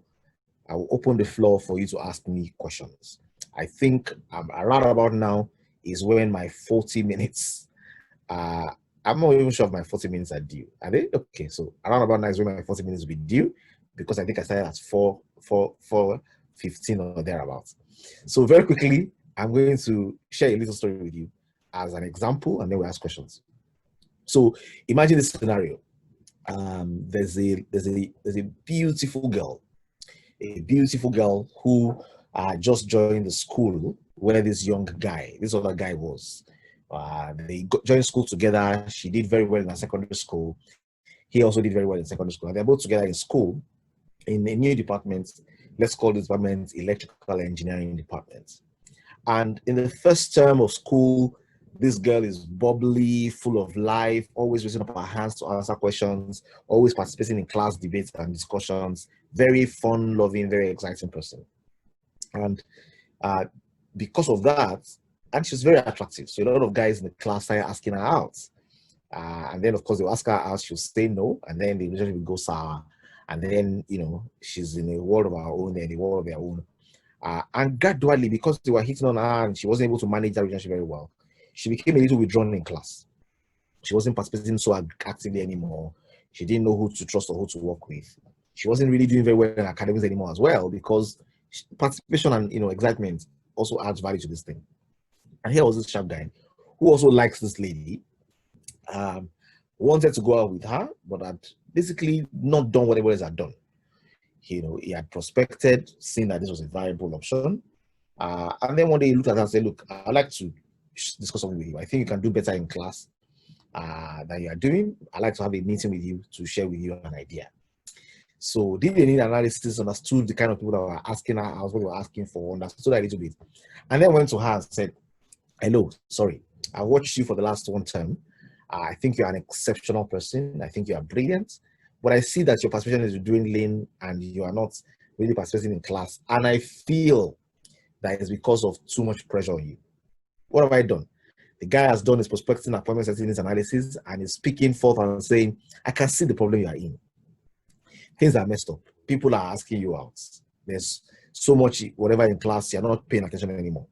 I will open the floor for you to ask me questions. I think around about now is when my 40 minutes, I'm not even sure if my 40 minutes are due. Are they? Okay, so around about now is when my 40 minutes will be due, because I think I started at 4:15 or thereabouts. So very quickly, I'm going to share a little story with you as an example, and then we'll ask questions. So imagine this scenario. There's a beautiful girl, who just joined the school where this other guy was. They joined school together. She did very well in her secondary school. He also did very well in secondary school. And they're both together in school in a new department. Let's call this department electrical engineering department. And in the first term of school, this girl is bubbly, full of life, always raising up her hands to answer questions, always participating in class debates and discussions. Very fun, loving, very exciting person. And because of that, and she's very attractive. So a lot of guys in the class started asking her out. And then, of course, they'll ask her out, she'll say no, and then the relationship will go sour. And then, she's in a world of her own, and a world of their own. And gradually, because they were hitting on her and she wasn't able to manage that relationship very well, she became a little withdrawn in class. She wasn't participating so actively anymore. She didn't know who to trust or who to work with. She wasn't really doing very well in academics anymore as well, because participation and excitement also adds value to this thing. And here was this sharp guy who also likes this lady, wanted to go out with her, but had basically not done what everybody else had done. He had prospected, seen that this was a viable option, And then one day he looked at us and said, look, I'd like to discuss something with you. I think you can do better in class than you are doing. I'd like to have a meeting with you to share with you an idea. So did a need analysis, understood the kind of people that were asking her, what they were asking for, understood a little bit. And then went to her and said, hello, sorry, I watched you for the last one term. I think you're an exceptional person. I think you are brilliant. But I see that your participation is dwindling and you are not really participating in class. And I feel that it's because of too much pressure on you. What have I done? The guy has done his prospecting, appointment settings analysis, and is speaking forth and saying, I can see the problem you are in. Things are messed up. People are asking you out. There's so much, whatever in class, you're not paying attention anymore.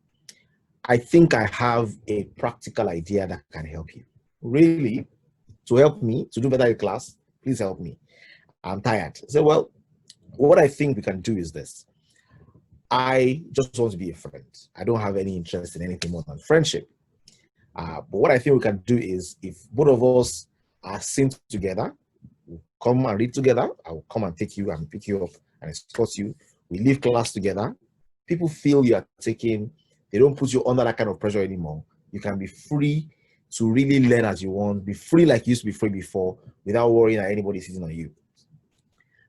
I think I have a practical idea that can help you. Really, to help me to do better in class, please help me. I'm tired. So, well, what I think we can do is this. I just want to be a friend. I don't have any interest in anything more than friendship. But what I think we can do is, if both of us are seen together, we'll come and read together. I will come and take you and pick you up and escort you. We leave class together. People feel you are taking, they don't put you under that kind of pressure anymore. You can be free to really learn as you want, be free like you used to be free before, without worrying that anybody is sitting on you.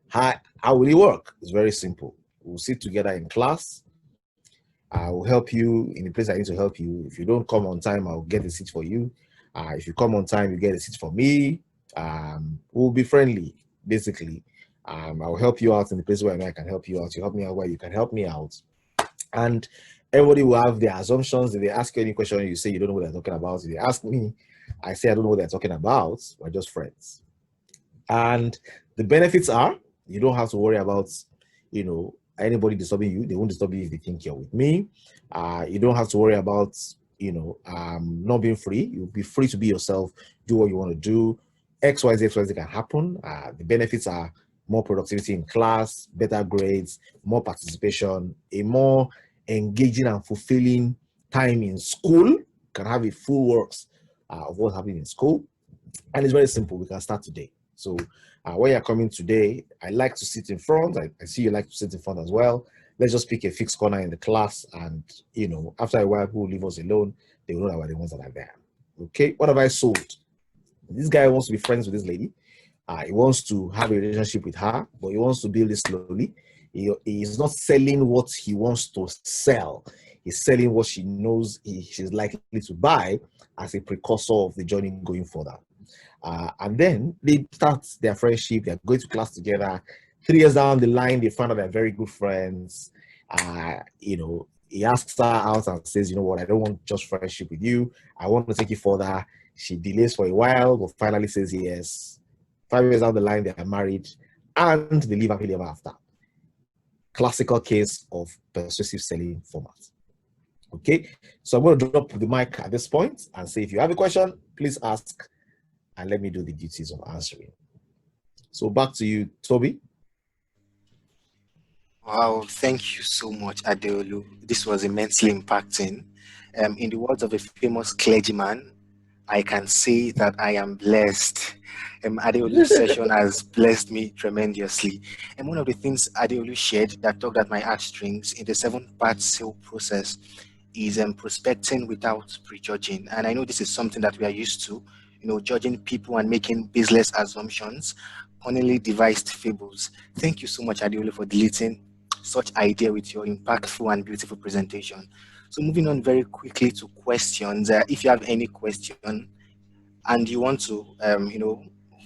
How will it work? It's very simple. We'll sit together in class. I will help you in the place I need to help you. If you don't come on time, I'll get a seat for you. If you come on time, you get a seat for me. We'll be friendly, basically. I'll help you out in the place where I can help you out. You help me out where you can help me out. And everybody will have their assumptions. If they ask you any question, you say you don't know what they're talking about. If they ask me, I say I don't know what they're talking about. We're just friends. And the benefits are, you don't have to worry about, anybody disturbing you. They won't disturb you if they think you're with me. You don't have to worry about, not being free. You'll be free to be yourself, do what you want to do. XYZ can happen. The benefits are more productivity in class, better grades, more participation, a more engaging and fulfilling time in school. Can have a full works of what's happening in school. And it's very simple. We can start today. So when you're coming today, I like to sit in front. I see you like to sit in front as well. Let's just pick a fixed corner in the class, and after a while, people will leave us alone. They will know that we're the ones that are there. Okay, what have I sold? This guy wants to be friends with this lady. He wants to have a relationship with her, but he wants to build it slowly. He is not selling what he wants to sell. He's selling what she knows she's likely to buy as a precursor of the journey going further. And then they start their friendship. They're going to class together. 3 years down the line, they find out they're very good friends. He asks her out and says, you know what, I don't want just friendship with you. I want to take you further. She delays for a while, but finally says yes. 5 years down the line, they are married and they live happily ever after. Classical case of persuasive selling format. Okay, so I'm going to drop the mic at this point and say, if you have a question, please ask and let me do the duties of answering. So back to you, Toby. Wow, thank you so much, Adeolu. This was immensely impacting. In the words of a famous clergyman, I can say that I am blessed. Adeolu's session has blessed me tremendously. And one of the things Adeolu shared that tugged at my heartstrings in the 7-part sale process is prospecting without prejudging. And I know this is something that we are used to, judging people and making baseless assumptions, cunningly devised fables. Thank you so much, Adeolu, for deleting such idea with your impactful and beautiful presentation. So moving on very quickly to questions. If you have any question and you want to,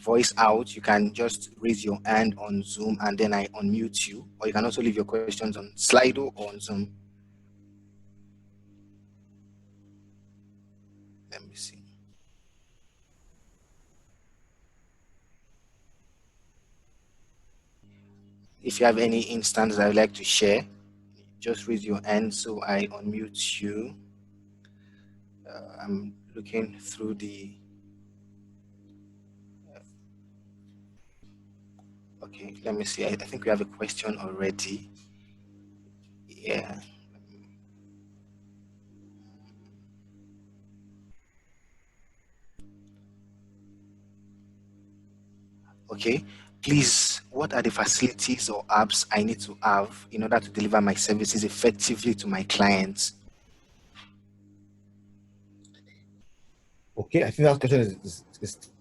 voice out, you can just raise your hand on Zoom and then I unmute you. Or you can also leave your questions on Slido or on Zoom. Let me see. If you have any instance that I would like to share, just raise your hand so I unmute you. I'm looking through the... Okay, let me see. I think we have a question already. Yeah. Okay, please, what are the facilities or apps I need to have in order to deliver my services effectively to my clients? Okay, I think that question is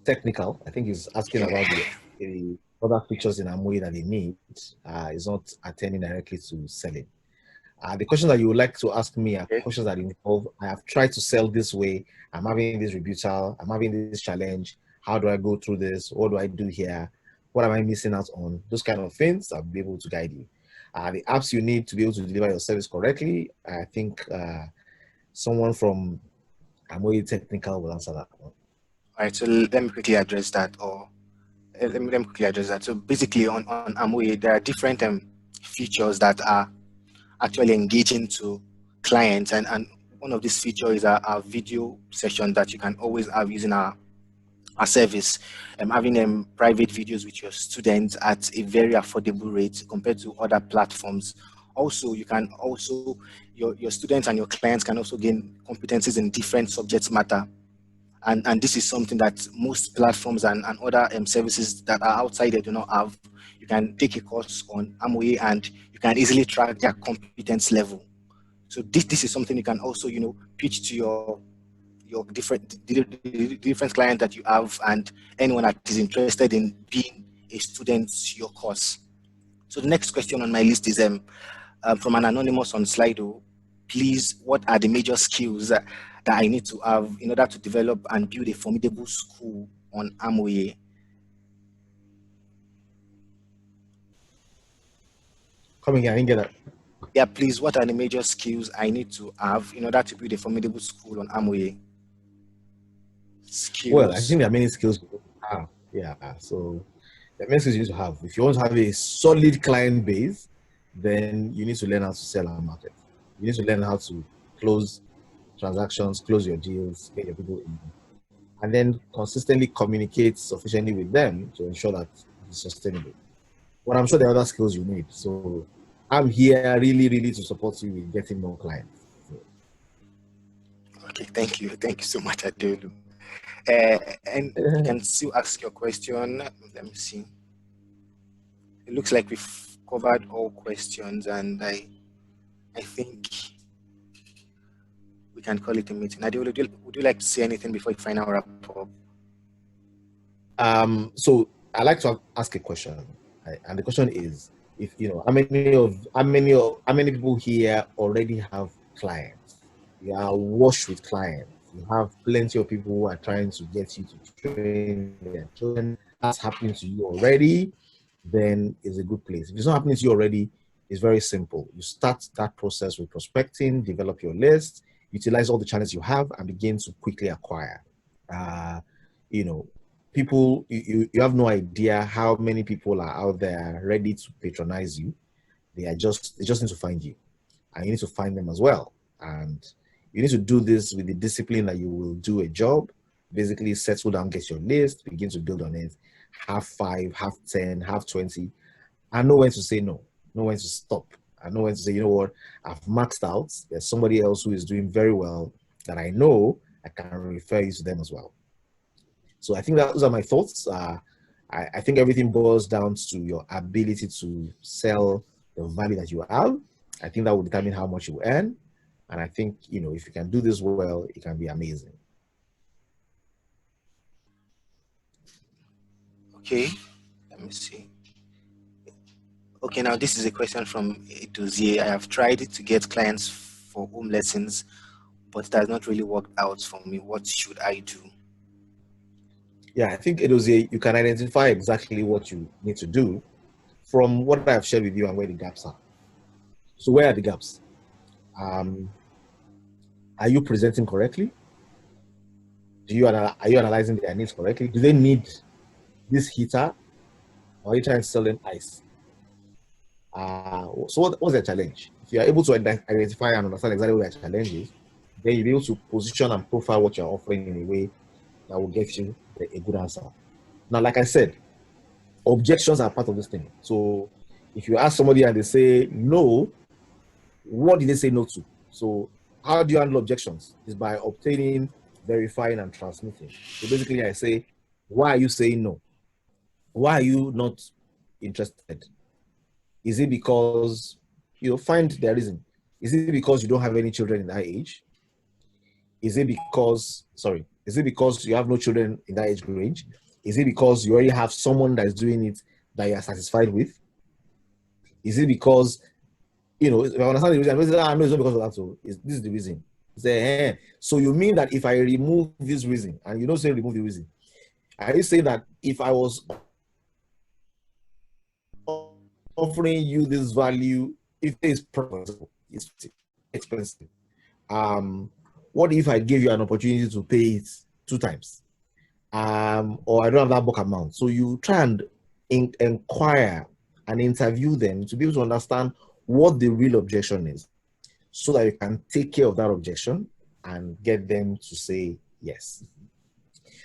technical. I think he's asking about the other features in Amway that they need. Is not attending directly to selling. The questions that you would like to ask me are questions that involve, I have tried to sell this way, I'm having this rebuttal, I'm having this challenge, how do I go through this, what do I do here, what am I missing out on, those kind of things, I'll be able to guide you. The apps you need to be able to deliver your service correctly, I think someone from Amway Technical will answer that one. All right, so let me quickly address that, let me quickly address that. So basically on Amway, there are different features that are actually engaging to clients, and one of these features is our video session that you can always have using our service. Having private videos with your students at a very affordable rate compared to other platforms. Also, you can also, your students and your clients can also gain competencies in different subject matter. And this is something that most platforms and other services that are outside there do not have. You can take a course on Amway and you can easily track their competence level. So this is something you can also, pitch to your different clients that you have and anyone that is interested in being a student to your course. So the next question on my list is from an anonymous on Slido. Please, what are the major skills that I need to have in order to develop and build a formidable school on Amway? Come again, I didn't get that. Yeah, please, what are the major skills I need to have in order to build a formidable school on Amway? Skills. Well, I think there are many skills you have. Yeah, so there are many skills you need to have. If you want to have a solid client base, then you need to learn how to sell and market. You need to learn how to close transactions, close your deals, get your people in, and then consistently communicate sufficiently with them to ensure that it's sustainable. But I'm sure there are other skills you need. So I'm here really to support you in getting more clients. So. Okay, thank you so much, Adeolu. And you can still ask your question. Let me see. It looks like we've covered all questions, and I think we can call it a meeting. Adeolu, would you like to say anything before we final wrap up? So I like to ask a question, right? And the question is, if how many people here already have clients? You are washed with clients. You have plenty of people who are trying to get you to train their children. That's happening to you already, then it's a good place. If it's not happening to you already, it's very simple. You start that process with prospecting, develop your list, utilize all the channels you have, and begin to quickly acquire. People, you have no idea how many people are out there ready to patronize you. They just need to find you, and you need to find them as well. And you need to do this with the discipline that you will do a job. Basically, settle down, get your list, begin to build on it. Have 5, have 10, have 20. I know when to say no, know when to stop. I know when to say, you know what, I've maxed out. There's somebody else who is doing very well that I know I can refer you to them as well. So I think those are my thoughts. I think everything boils down to your ability to sell the value that you have. I think that will determine how much you earn. And I think, if you can do this well, it can be amazing. Okay, let me see. Okay, now this is a question from Edozie. I have tried to get clients for home lessons, but it has not really worked out for me. What should I do? Yeah, I think Edozie, you can identify exactly what you need to do from what I've shared with you and where the gaps are. So where are the gaps? Are you presenting correctly? Are you analyzing their needs correctly? Do they need this heater, or are you trying to sell them ice? So what's their challenge? If you are able to identify and understand exactly what their challenge is, then you'll be able to position and profile what you're offering in a way that will get you a good answer. Now, like I said, objections are part of this thing. So if you ask somebody and they say no, what did they say no to? So how do you handle objections? Is by obtaining, verifying, and transmitting. So basically I say, why are you saying no? Why are you not interested? Is it because, find the reason. Is it because you don't have any children in that age? Is it because you have no children in that age range? Is it because you already have someone that's doing it that you are satisfied with? Is it because, if I understand the reason, I know it's not because of that, so this is the reason. Say, so you mean that if I remove this reason, and you don't say remove the reason, are you saying that if I was offering you this value, if it's profitable, it's expensive, what if I gave you an opportunity to pay it 2 times? Or I don't have that book amount. So you try and inquire and interview them to be able to understand what the real objection is, so that you can take care of that objection and get them to say yes.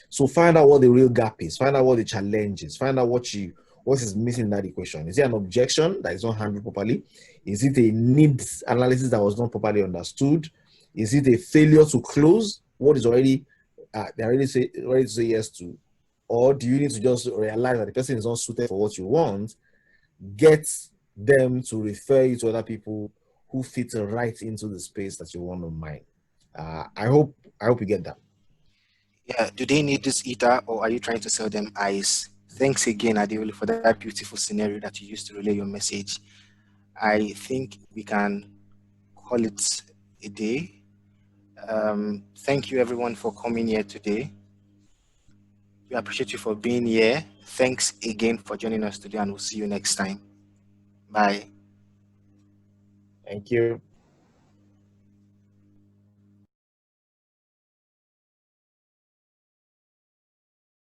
So find out what the real gap is, find out what the challenge is, find out what is missing in that equation. Is it an objection that is not handled properly? Is it a needs analysis that was not properly understood? Is it a failure to close what is already they ready to say yes to? Or do you need to just realize that the person is not suited for what you want, get them to refer you to other people who fit right into the space that you want to mine? I hope you get that. Yeah, do they need this eater, or are you trying to sell them ice? Thanks again, Adeolu, for that beautiful scenario that you used to relay your message. I think we can call it a day. Thank you, everyone, for coming here today. We appreciate you for being here. Thanks again for joining us today, and we'll see you next time. Bye. Thank you.